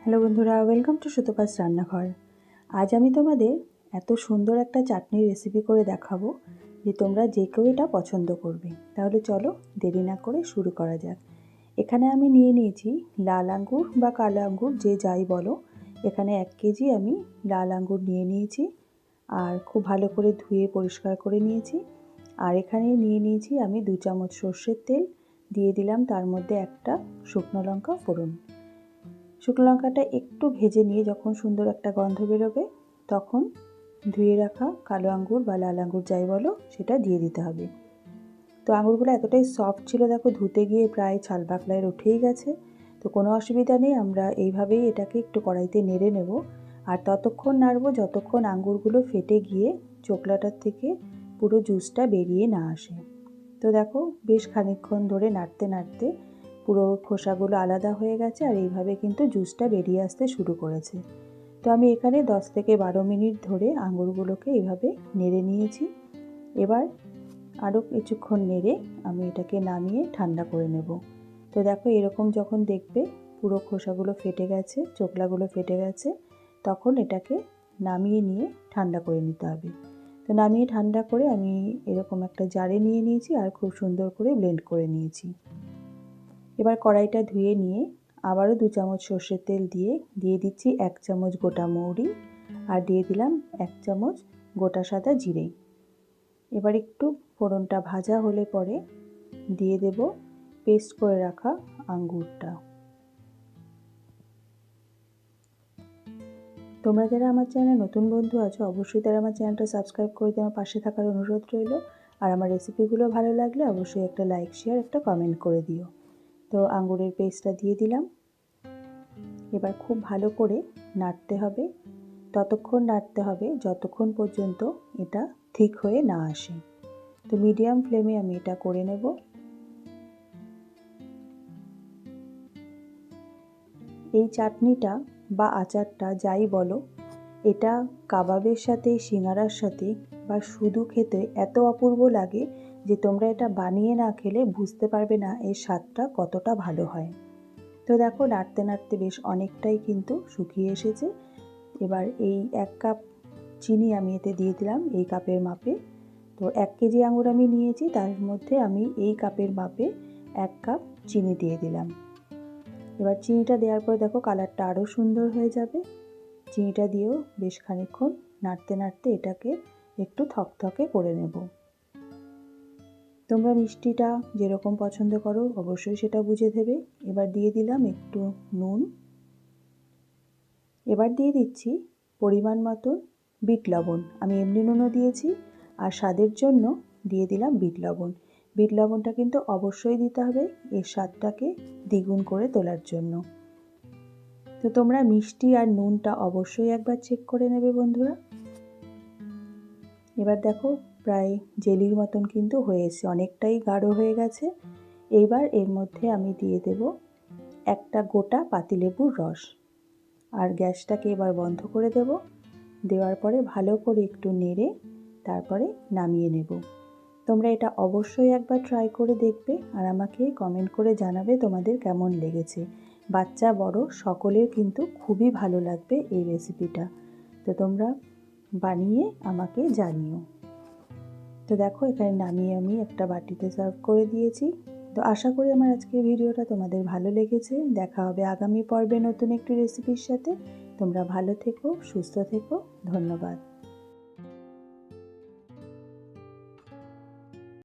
Hello বন্ধুরা, welcome to Sutapa's রান্নাঘর। আজ আমি তোমাদের এত সুন্দর একটা চাটনির রেসিপি করে দেখাবো যে তোমরা যে কেউ এটা পছন্দ করবে। তাহলে চলো দেরি না করে শুরু করা যাক। এখানে আমি নিয়ে নিয়েছি লাল আঙ্গুর বা কালো আঙ্গুর, যে যাই বলো। এখানে 1 কেজি আমি লাল আঙ্গুর নিয়ে নিয়েছি আর খুব ভালো করে ধুয়ে পরিষ্কার করে নিয়েছি। আর এখানে নিয়ে নিয়েছি আমি 2 চামচ সর্ষের তেল, দিয়ে দিলাম তার মধ্যে একটা শুকনো লঙ্কা ফোড়ন। শুকনো লঙ্কাটা একটু ভেজে নিয়ে যখন সুন্দর একটা গন্ধ বেরোবে তখন ধুয়ে রাখা কালো আঙ্গুর বা লাল আঙ্গুর যাই বলো সেটা দিয়ে দিতে হবে। তো আঙুরগুলো এতটাই সফট ছিল, দেখো ধুতে গিয়ে প্রায় ছাল পাকলায় উঠেই গেছে। তো কোনো অসুবিধা নেই, আমরা এইভাবেই এটাকে একটু কড়াইতে নেড়ে নেব। আর ততক্ষণ নাড়বো যতক্ষণ আঙুরগুলো ফেটে গিয়ে চোকলাটার থেকে পুরো জুসটা বেরিয়ে না আসে। তো দেখো বেশ খানিকক্ষণ ধরে নাড়তে নাড়তে পুরো খোসাগুলো আলাদা হয়ে গেছে আর এইভাবে কিন্তু জুসটা বেরিয়ে আসতে শুরু করেছে। তো আমি এখানে 10 থেকে 12 মিনিট ধরে আঙুরগুলোকে এইভাবে নেড়ে নিয়েছি। এবার আরও কিছুক্ষণ নেড়ে আমি এটাকে নামিয়ে ঠান্ডা করে নেব। তো দেখো এরকম যখন দেখবে পুরো খোসাগুলো ফেটে গেছে, চোকলাগুলো ফেটে গেছে, তখন এটাকে নামিয়ে নিয়ে ঠান্ডা করে নিতে হবে। তো নামিয়ে ঠান্ডা করে আমি এরকম একটা জারে নিয়ে নিয়েছি আর খুব সুন্দর করে ব্লেন্ড করে নিয়েছি। এবার কড়াইটা ধুয়ে নিয়ে আবারও 2 চামচ সর্ষের তেল দিয়ে দিচ্ছি 1 চামচ গোটা মৌরি আর দিয়ে দিলাম 1 চামচ গোটা সাদা জিরে। এবার একটু ফোড়নটা ভাজা হলে পরে দিয়ে দেব পেস্ট করে রাখা আঙ্গুরটা। তোমরা যারা আমার চ্যানেলে নতুন বন্ধু আছো অবশ্যই তারা আমার চ্যানেলটা সাবস্ক্রাইব করে দিয়ে আমার পাশে থাকার অনুরোধ রইল। আর আমার রেসিপিগুলো ভালো লাগলে অবশ্যই একটা লাইক, শেয়ার, একটা কমেন্ট করে দিও। তো আঙ্গুরের পেস্টটা দিয়ে দিলাম। এবার খুব ভালো করে নাড়তে হবে, ততক্ষণ নাড়তে হবে যতক্ষণ পর্যন্ত এটা ঠিক হয়ে না আসে। তো মিডিয়াম ফ্লেমে আমি এটা করে নেব। এই চাটনিটা বা আচারটা যাই বলো, এটা কাবাবের সাথে, সিঙ্গারার সাথে বা শুধু খেতে এত অপূর্ব লাগে যে তোমরা এটা বানিয়ে না খেলে বুঝতে পারবে না এর স্বাদটা কতটা ভালো হয়। তো দেখো নাড়তে নাড়তে বেশ অনেকটাই কিন্তু শুকিয়ে এসেছে। এবার এই 1 কাপ চিনি আমি এতে দিয়ে দিলাম এই কাপের মাপে। তো 1 কেজি আঙুর আমি নিয়েছি, তার মধ্যে আমি এই কাপের মাপে 1 কাপ চিনি দিয়ে দিলাম। এবার চিনিটা দেওয়ার পর দেখো কালারটা আরও সুন্দর হয়ে যাবে। চিনিটা দিয়েও বেশ খানিকক্ষণ নাড়তে নাড়তে এটাকে একটু থকথকে করে নেব। তোমরা মিষ্টিটা যেরকম পছন্দ করো অবশ্যই সেটা বুঝে দেবে। এবার দিয়ে দিলাম একটু নুন। এবার দিয়ে দিচ্ছি পরিমাণ মতন বিট লবণ। আমি এমনি নুনও দিয়েছি আর স্বাদের জন্য দিয়ে দিলাম বিট লবণ। বিট লবণটা কিন্তু অবশ্যই দিতে হবে এর স্বাদটাকে দ্বিগুণ করে তোলার জন্য। তো তোমরা মিষ্টি আর নুনটা অবশ্যই একবার চেক করে নেবে বন্ধুরা। এবার দেখো প্রায় জেলির মতন কিন্তু হয়ে এসেছে, অনেকটাই গাঢ় হয়ে গেছে। এইবার এর মধ্যে আমি দিয়ে দেব একটা গোটা পাতিলেবুর রস আর গ্যাসটাকে এবার বন্ধ করে দেব। দেওয়ার পরে ভালো করে একটু নেড়ে তারপরে নামিয়ে নেব। তোমরা এটা অবশ্যই একবার ট্রাই করে দেখবে আর আমাকে কমেন্ট করে জানাবে তোমাদের কেমন লেগেছে। বাচ্চা বড় সকলের কিন্তু খুবই ভালো লাগবে এই রেসিপিটা। তো তোমরা বানিয়ে আমাকে জানিও। তো দেখো এখানে নামিয়ে আমি একটা বাটিতে সার্ভ করে দিয়েছি। তো আশা করি আমার আজকের ভিডিওটা তোমাদের ভালো লেগেছে। দেখা হবে আগামী পর্বে নতুন একটি রেসিপির সাথে। তোমরা ভালো থেকো, সুস্থ থেকো। ধন্যবাদ।